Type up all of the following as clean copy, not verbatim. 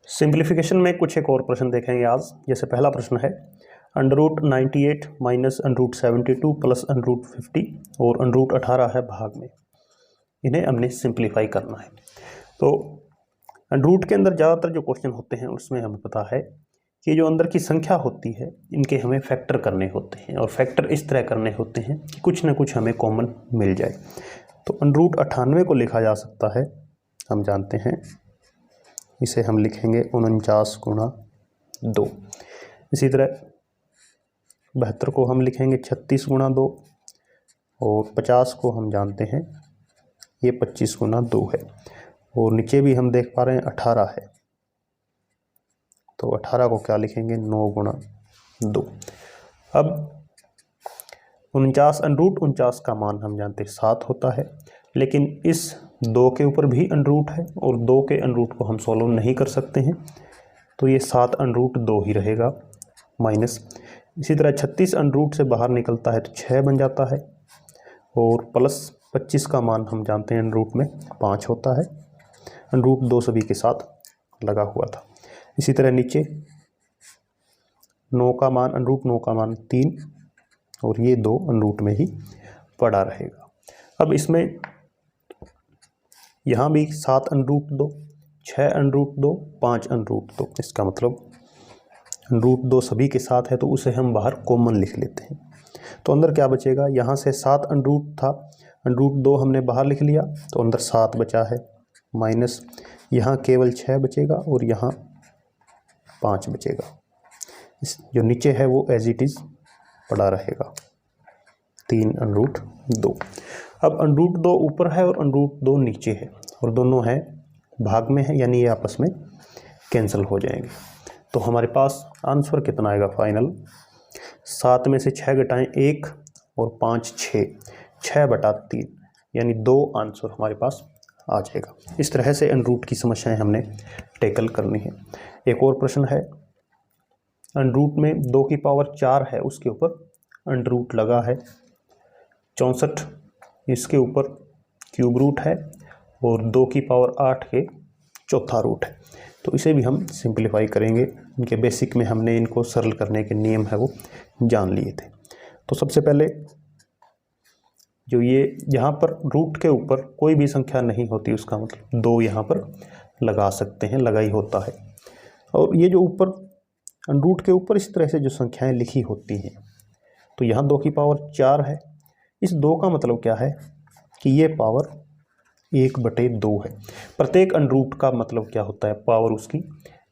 Simplification में कुछ एक और प्रश्न देखेंगे आज। जैसे पहला प्रश्न है √98 माइनस √72 प्लस √50 और √18 है भाग में। इन्हें हमने सिंप्लीफाई करना है। तो रूट के अंदर ज़्यादातर जो क्वेश्चन होते हैं उसमें हमें पता है कि जो अंदर की संख्या होती है इनके हमें फैक्टर करने होते हैं, और फैक्टर इस तरह करने होते हैं कि कुछ ना कुछ हमें कॉमन मिल जाए। तो √98 को लिखा जा सकता है, हम जानते हैं, इसे हम लिखेंगे 49 गुणा 2। इसी तरह 72 को हम लिखेंगे 36 गुणा 2, और 50 को हम जानते हैं ये 25 गुणा 2 है। और नीचे भी हम देख पा रहे हैं 18 है, तो 18 को क्या लिखेंगे 9 गुणा 2। अब 49 √49 का मान हम जानते हैं 7 होता है, लेकिन इस 2 के ऊपर भी √ है और 2 के √ को हम सॉल्व नहीं कर सकते हैं, तो ये 7 √2 ही रहेगा माइनस। इसी तरह 36 √ से बाहर निकलता है तो 6 बन जाता है, और प्लस 25 का मान हम जानते हैं √ में 5 होता है। √2 सभी के साथ लगा हुआ था। इसी तरह नीचे 9 का मान √9 का मान 3, और ये 2 √ में ही पड़ा रहेगा। अब इसमें यहाँ भी 7 √2, 6 √2, 5 √2, इसका मतलब √2 सभी के साथ है तो उसे हम बाहर कॉमन लिख लेते हैं। तो अंदर क्या बचेगा, यहाँ से 7 √ था, √2 हमने बाहर लिख लिया तो अंदर 7 बचा है, माइनस यहाँ केवल 6 बचेगा और यहाँ 5 बचेगा। इस जो नीचे है वो एज इट इज़ पड़ा रहेगा, 3 √2। अब √2 ऊपर है और √2 नीचे है, और दोनों हैं भाग में है, यानी ये आपस में कैंसिल हो जाएंगे। तो हमारे पास आंसर कितना आएगा फाइनल, 7 में से 6 घटाएं 1 और 5 6, 6/3, यानी 2 आंसर हमारे पास आ जाएगा। इस तरह से √ की समस्याएं हमने टैकल करनी है। एक और प्रश्न है, √ में 2 की पावर 4 है, उसके ऊपर √ लगा है 64, इसके ऊपर क्यूब रूट है, और 2 की पावर 8 के चौथा रूट है। तो इसे भी हम सिंप्लीफाई करेंगे। इनके बेसिक में हमने इनको सरल करने के नियम है वो जान लिए थे। तो सबसे पहले जो ये यहाँ पर रूट के ऊपर कोई भी संख्या नहीं होती, उसका मतलब 2 यहाँ पर लगा सकते हैं, लगा ही होता है। और ये जो ऊपर √ के ऊपर इस तरह से जो संख्याएं लिखी होती हैं, तो यहाँ 2 की पावर 4 है। इस 2 का मतलब क्या है कि ये पावर 1/2 है। प्रत्येक √ का मतलब क्या होता है, पावर उसकी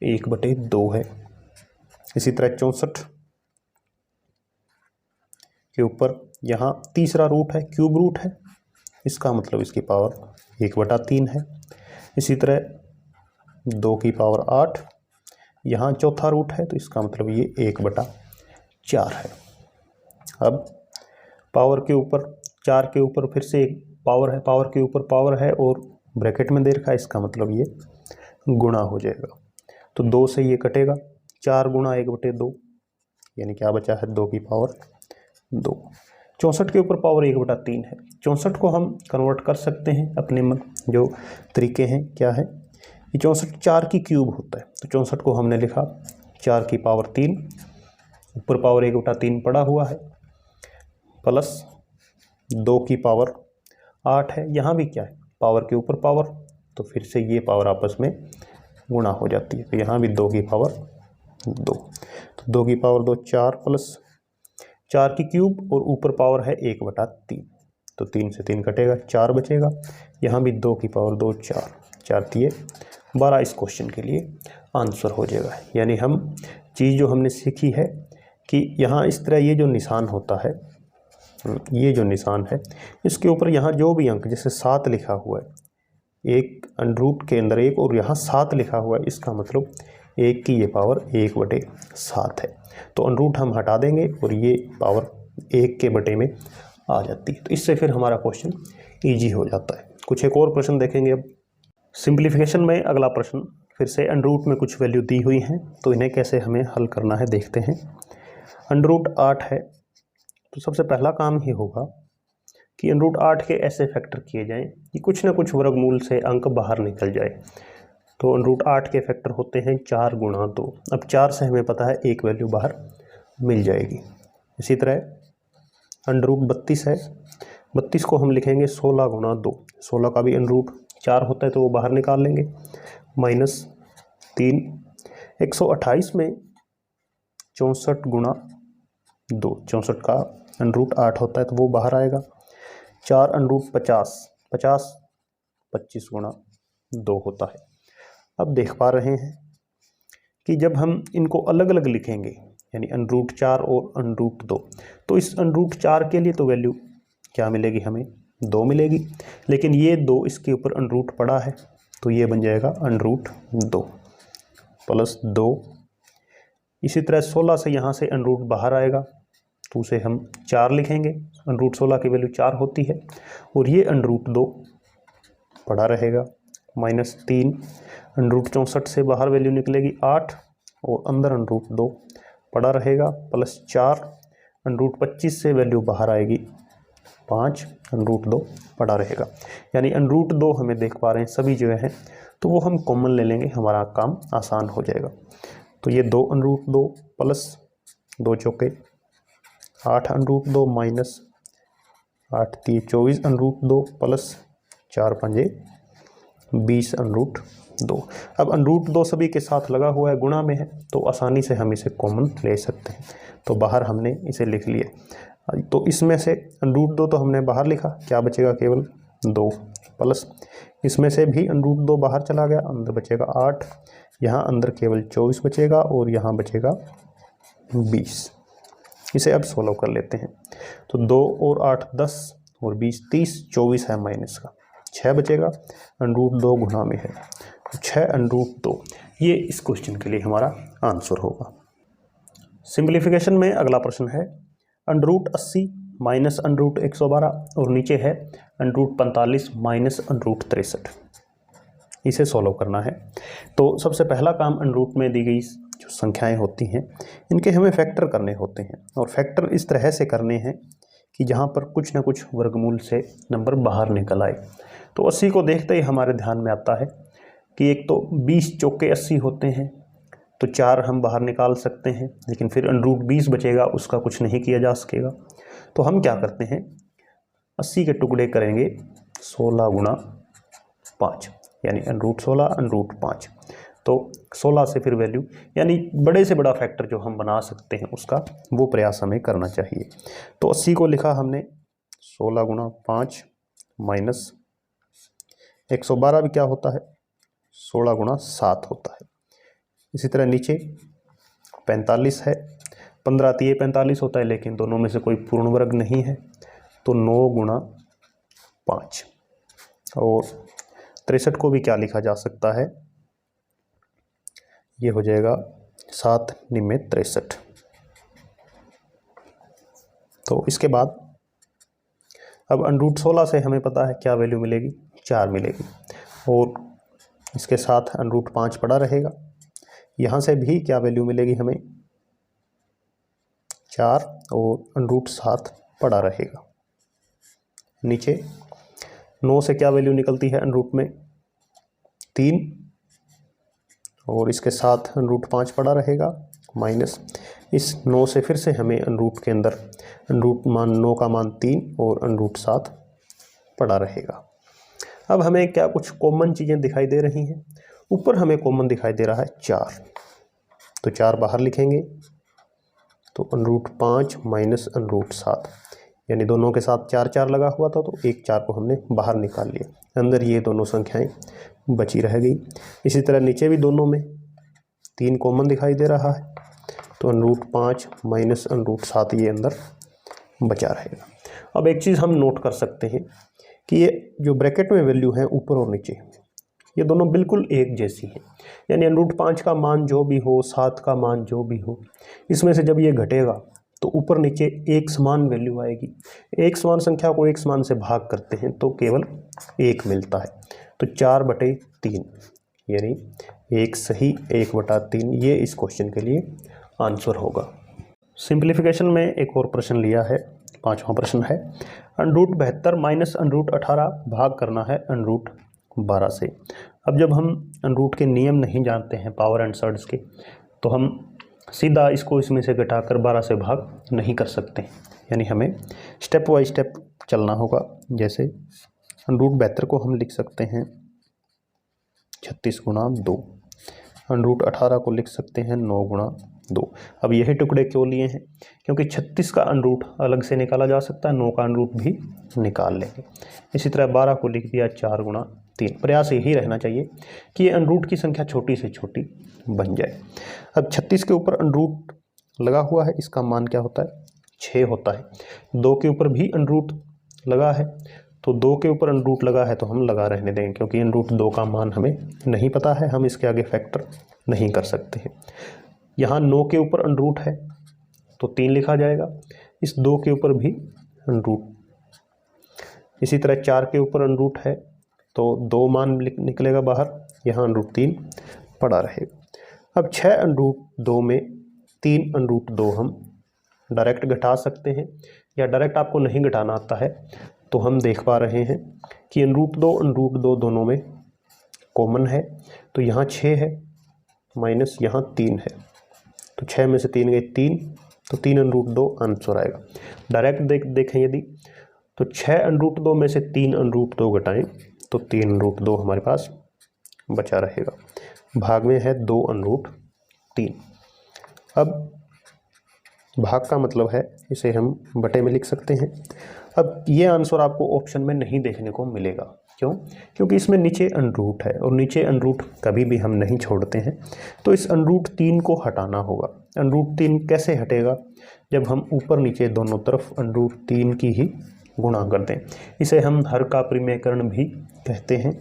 1/2 है। इसी तरह 64 के ऊपर यहाँ तीसरा रूट है, क्यूब रूट है, इसका मतलब इसकी पावर 1/3 है। इसी तरह 2 की पावर 8, यहाँ चौथा रूट है, तो इसका मतलब ये 1/4 है। अब पावर के ऊपर 4 के ऊपर फिर से एक पावर है, पावर के ऊपर पावर है और ब्रैकेट में दे रखा है, इसका मतलब ये गुणा हो जाएगा। तो 2 से ये कटेगा, 4 गुणा 1/2, यानी क्या बचा है 2 की पावर 2। 64 के ऊपर पावर 1/3 है। 64 को हम कन्वर्ट कर सकते हैं अपने जो तरीके हैं, क्या है कि 64 4 की क्यूब होता है। तो 64 को हमने लिखा 4 की पावर 3, ऊपर पावर 1/3 पड़ा हुआ है, प्लस 2 की पावर 8 है। यहाँ भी क्या है, पावर के ऊपर पावर, तो फिर से ये पावर आपस में गुणा हो जाती है, तो यहाँ भी 2 की पावर 2। तो 2 की पावर 2 4, प्लस 4 की क्यूब और ऊपर पावर है 1/3, तो 3 से 3 कटेगा, 4 बचेगा। यहाँ भी 2 की पावर 2 4, 4 दिए 12 इस क्वेश्चन के लिए आंसर हो जाएगा। यानी हम चीज़ जो हमने सीखी है कि यहाँ इस तरह ये जो निशान होता है, ये जो निशान है, इसके ऊपर यहाँ जो भी अंक, जैसे 7 लिखा हुआ है, एक √ के अंदर 1 और यहाँ 7 लिखा हुआ है, इसका मतलब 1 की ये पावर 1/7 है। तो √ हम हटा देंगे और ये पावर 1 के बटे में आ जाती है। तो इससे फिर हमारा क्वेश्चन ईजी हो जाता है। कुछ एक और प्रश्न देखेंगे अब। सिंप्लीफिकेशन में अगला प्रश्न फिर से √ में कुछ वैल्यू दी हुई हैं, तो इन्हें कैसे हमें हल करना है देखते हैं। √8 है, तो सबसे पहला काम ही होगा कि √8 के ऐसे फैक्टर किए जाएं कि कुछ ना कुछ वर्गमूल से अंक बाहर निकल जाए। तो √8 के फैक्टर होते हैं 4 गुणा 2। अब 4 से हमें पता है एक वैल्यू बाहर मिल जाएगी। इसी तरह √32 है, 32 को हम लिखेंगे 16 गुणा 2। 16 का भी √4 होता है तो वो बाहर निकाल लेंगे, -3। 128 में 64 गुणा 2, 64 का √8 होता है तो वो बाहर आएगा। 4 √50, 50 25 गुणा 2 होता है। अब देख पा रहे हैं कि जब हम इनको अलग अलग लिखेंगे यानी √4 और √2, तो इस √4 के लिए तो वैल्यू क्या मिलेगी, हमें 2 मिलेगी, लेकिन ये 2 इसके ऊपर √ पड़ा है तो ये बन जाएगा √2 प्लस 2। इसी तरह 16 से यहाँ से √ बाहर आएगा तो उसे हम 4 लिखेंगे, √16 की वैल्यू 4 होती है, और ये √2 पड़ा रहेगा, -3। √64 से बाहर वैल्यू निकलेगी 8 और अंदर √2 पड़ा रहेगा, प्लस 4। √25 से वैल्यू बाहर आएगी 5, √2 पड़ा रहेगा। यानी √2 हमें देख पा रहे हैं सभी जगह हैं, तो वो हम कॉमन ले लेंगे, हमारा काम आसान हो जाएगा। तो ये 2 √2 प्लस 2 चौके 8 √2 माइनस 8 3 24 √2 प्लस 4 5 20 √2। अब √2 सभी के साथ लगा हुआ है, गुणा में है, तो आसानी से हम इसे कॉमन ले सकते हैं। तो बाहर हमने इसे लिख लिया, तो इसमें से √2 तो हमने बाहर लिखा, क्या बचेगा, केवल 2 प्लस इसमें से भी √2 बाहर चला गया, अंदर बचेगा 8, यहाँ अंदर केवल 24 बचेगा और यहाँ बचेगा 20। इसे अब सोल्व कर लेते हैं। तो 2 और 8 10 और 20 30, 24 है माइनस का, 6 बचेगा, √2 गुणा में है, 6 √2। ये इस क्वेश्चन के लिए हमारा आंसर होगा। सिंप्लीफिकेशन में अगला प्रश्न है √80 माइनस √112 और नीचे है √45 माइनस √63। इसे सॉल्व करना है। तो सबसे पहला काम √ में दी गई जो संख्याएं होती हैं इनके हमें फैक्टर करने होते हैं, और फैक्टर इस तरह से करने हैं कि जहां पर कुछ ना कुछ वर्गमूल से नंबर बाहर निकल आए। तो 80 को देखते ही हमारे ध्यान में आता है कि एक तो 20 चौके 80 होते हैं, तो 4 हम बाहर निकाल सकते हैं, लेकिन फिर √20 बचेगा, उसका कुछ नहीं किया जा सकेगा। तो हम क्या करते हैं, 80 के टुकड़े करेंगे 16 गुणा 5, यानी √16 √5। तो 16 से फिर वैल्यू, यानी बड़े से बड़ा फैक्टर जो हम बना सकते हैं उसका वो प्रयास हमें करना चाहिए। तो 80 को लिखा हमने 16 गुणा 5 माइनस 112 भी क्या होता है, 16 गुणा 7 होता है। इसी तरह नीचे 45 है, 15 3 45 होता है, लेकिन दोनों में से कोई पूर्ण वर्ग नहीं है, तो 9 गुणा 5। और 63 को भी क्या लिखा जा सकता है, ये हो जाएगा 7 9 63। तो इसके बाद अब √16 से हमें पता है क्या वैल्यू मिलेगी, 4 मिलेगी, और इसके साथ √5 पड़ा रहेगा। यहाँ से भी क्या वैल्यू मिलेगी हमें, 4 और √7 पड़ा रहेगा। नीचे 9 से क्या वैल्यू निकलती है √ में, 3, और इसके साथ √5 पड़ा रहेगा, माइनस इस 9 से फिर से हमें √ के अंदर मान 9 का मान 3 और √7 पड़ा रहेगा। अब हमें क्या कुछ कॉमन चीज़ें दिखाई दे रही हैं, ऊपर हमें कॉमन दिखाई दे रहा है 4, तो 4 बाहर लिखेंगे, तो √5 माइनस √7, यानी दोनों के साथ 4 4 लगा हुआ था, तो एक 4 को हमने बाहर निकाल लिया, अंदर ये दोनों संख्याएं बची रह गई। इसी तरह नीचे भी दोनों में 3 कॉमन दिखाई दे रहा है, तो √5 माइनस √7 ये अंदर बचा रहेगा। अब एक चीज़ हम नोट कर सकते हैं कि ये जो ब्रैकेट में वैल्यू है ऊपर और नीचे, ये दोनों बिल्कुल एक जैसी हैं, यानी √5 का मान जो भी हो, 7 का मान जो भी हो, इसमें से जब ये घटेगा तो ऊपर नीचे एक समान वैल्यू आएगी। एक समान संख्या को एक समान से भाग करते हैं तो केवल 1 मिलता है, तो 4/3, यानी 1 सही 1/3, ये इस क्वेश्चन के लिए आंसर होगा। सिंप्लीफिकेशन में एक और प्रश्न लिया है, 5वां प्रश्न है √72 माइनस √18 भाग करना है √12 से। अब जब हम रूट के नियम नहीं जानते हैं पावर एंड सर्ड्स के, तो हम सीधा इसको इसमें से घटाकर 12 से भाग नहीं कर सकते, यानी हमें स्टेप बाय स्टेप चलना होगा। जैसे रूट 72 को हम लिख सकते हैं 36 गुणा 2, रूट 18 को लिख सकते हैं 9 गुणा 2। अब यही टुकड़े क्यों लिए हैं? क्योंकि 36 का अनरूट अलग से निकाला जा सकता है, 9 का अनरूट भी निकाल लेंगे। इसी तरह 12 को लिख दिया 4 गुणा 3। प्रयास यही रहना चाहिए कि ये अनरूट की संख्या छोटी से छोटी बन जाए। अब 36 के ऊपर अनरूट लगा हुआ है, इसका मान क्या होता है? 6 होता है। 2 के ऊपर भी अनरूट लगा है, तो 2 के ऊपर अनरूट लगा है तो हम लगा रहने देंगे, क्योंकि अनरूट 2 का मान हमें नहीं पता है, हम इसके आगे फैक्टर नहीं कर सकते हैं। यहाँ 9 के ऊपर अनरूट है तो 3 लिखा जाएगा, इस 2 के ऊपर भी अनरूट। इसी तरह 4 के ऊपर अनरूट है तो 2 मान निकलेगा बाहर, यहाँ अनरूट 3 पड़ा रहेगा। अब 6 अनरूट 2 में 3 अनरूट 2 हम डायरेक्ट घटा सकते हैं, या डायरेक्ट आपको नहीं घटाना आता है तो हम देख पा रहे हैं कि अनरूट 2 दोनों में कॉमन है, तो यहाँ 6 है माइनस यहाँ 3 है, तो 6 में से 3 गए 3, तो 3 अनरूट 2 आंसर आएगा। डायरेक्ट देखें यदि, तो 6 अनरूट 2 में से 3 अनरूट 2 घटाएं तो 3 अनरूट 2 हमारे पास बचा रहेगा। भाग में है 2 अनरूट 3। अब भाग का मतलब है इसे हम बटे में लिख सकते हैं। अब ये आंसर आपको ऑप्शन में नहीं देखने को मिलेगा, क्यों? क्योंकि इसमें नीचे अनरूट है, और नीचे अनरूट कभी भी हम नहीं छोड़ते हैं, तो इस अनरूट 3 को हटाना होगा। अनरूट 3 कैसे हटेगा? जब हम ऊपर नीचे दोनों तरफ अनरूट 3 की ही गुणा कर दें। इसे हम हर का परिमेयकरण भी कहते हैं,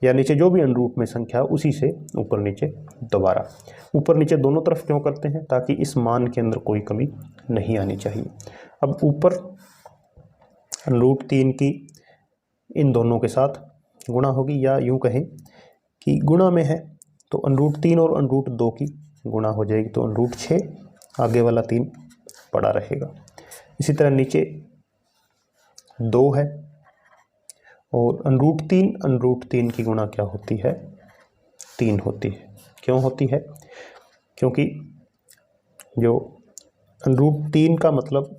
या नीचे जो भी अनरूट में संख्या उसी से ऊपर नीचे दोबारा। ऊपर नीचे दोनों तरफ क्यों करते हैं? ताकि इस मान के अंदर कोई कमी नहीं आनी चाहिए। अब ऊपर अनरूट 3 की इन दोनों के साथ गुणा होगी, या यूं कहें कि गुणा में है तो अनरूट 3 और अनरूट 2 की गुणा हो जाएगी, तो अनरूट 6 आगे वाला 3 पड़ा रहेगा। इसी तरह नीचे 2 है, और अनरूट 3 की गुणा क्या होती है? 3 होती है। क्यों होती है? क्योंकि जो अनरूट 3 का मतलब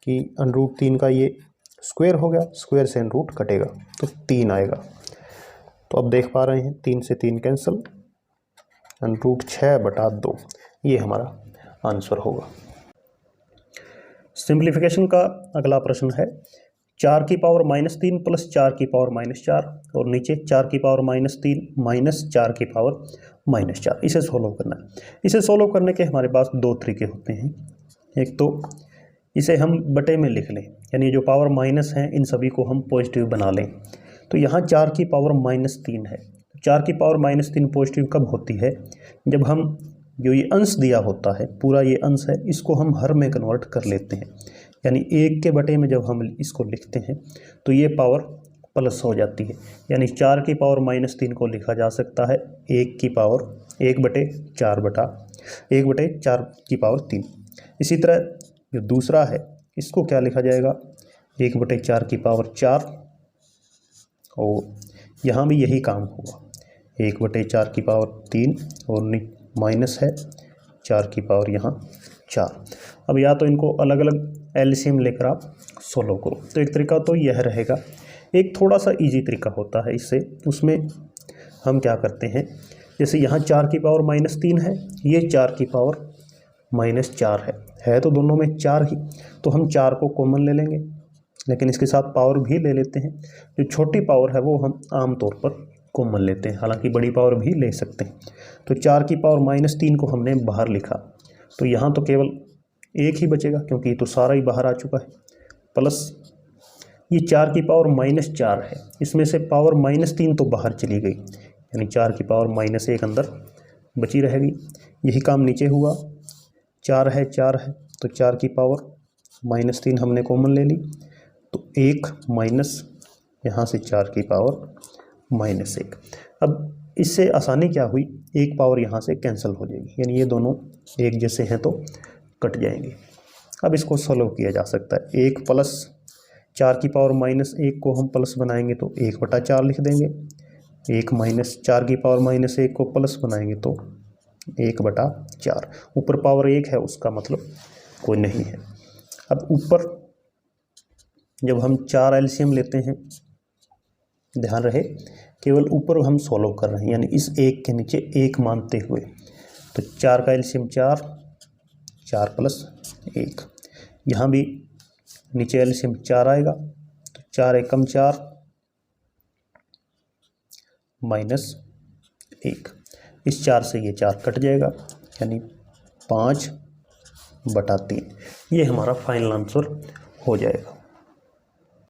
कि अनरूट 3 का ये स्क्वायर हो गया, स्क्वायर से अनरूट कटेगा तो 3 आएगा। तो अब देख पा रहे हैं 3 से 3 कैंसिल, अनरूट 6/2 ये हमारा आंसर होगा। सिंप्लीफिकेशन का अगला प्रश्न है 4 की पावर -3 प्लस 4 की पावर -4, और नीचे 4 की पावर -3 माइनस 4 की पावर -4। इसे सोल्व करना है। इसे सोल्व करने के हमारे पास 2 तरीके होते हैं। एक तो इसे हम बटे में लिख लें, यानी जो पावर माइनस हैं इन सभी को हम पॉजिटिव बना लें। तो यहाँ 4 की पावर -3 है। 4 की पावर -3 पॉजिटिव कब होती है? जब हम जो ये अंश दिया होता है, पूरा ये अंश है, इसको हम हर में कन्वर्ट कर लेते हैं, यानी 1 के बटे में जब हम इसको लिखते हैं तो ये पावर प्लस हो जाती है। यानी 4 की पावर -3 को लिखा जा सकता है 1 की पावर 1/4 की पावर 3। इसी तरह जो दूसरा है इसको क्या लिखा जाएगा? 1/4 की पावर 4, और यहाँ भी यही काम होगा, 1/4 की पावर 3 और माइनस है 4 की पावर यहाँ 4। अब या तो इनको अलग अलग एलसीएम लेकर आप सोल्व करो। तो एक तरीका तो यह रहेगा। एक थोड़ा सा इजी तरीका होता है इससे, उसमें हम क्या करते हैं, जैसे यहाँ 4 की पावर -3 है, ये 4 की पावर -4 है तो दोनों में 4 ही, तो हम 4 को कॉमन ले लेंगे, लेकिन इसके साथ पावर भी ले लेते हैं। जो छोटी पावर है वो हम आम तौर पर कॉमन लेते हैं, हालांकि बड़ी पावर भी ले सकते हैं। तो 4 की पावर -3 को हमने बाहर लिखा, तो यहाँ तो केवल 1 ही बचेगा, क्योंकि ये तो सारा ही बाहर आ चुका है। प्लस ये 4 की पावर -4 है, इसमें से पावर -3 तो बाहर चली गई, यानी 4 की पावर -1 अंदर बची रहेगी। यही काम नीचे हुआ, 4 है तो 4 की पावर -3 हमने कॉमन ले ली, तो 1 माइनस यहाँ से 4 की पावर -1। अब इससे आसानी क्या हुई, एक पावर यहाँ से कैंसिल हो जाएगी, यानी ये दोनों एक जैसे हैं तो कट जाएंगे। अब इसको सोल्व किया जा सकता है। 1 प्लस 4 की पावर -1 को हम प्लस बनाएंगे तो 1/4 लिख देंगे, 1 माइनस 4 की पावर -1 को प्लस बनाएंगे तो 1/4। ऊपर पावर 1 है, उसका मतलब कोई नहीं है। अब ऊपर जब हम 4 एलसीएम लेते हैं, ध्यान रहे केवल ऊपर हम सॉल्व कर रहे हैं, यानी इस 1 के नीचे 1 मानते हुए। तो 4 का एलसीएम 4, 4 + 1। यहाँ भी नीचे एलसीएम 4 आएगा, तो 4 एकम 4 -1। इस 4 से ये 4 कट जाएगा, यानी 5/3। ये हमारा फाइनल आंसर हो जाएगा।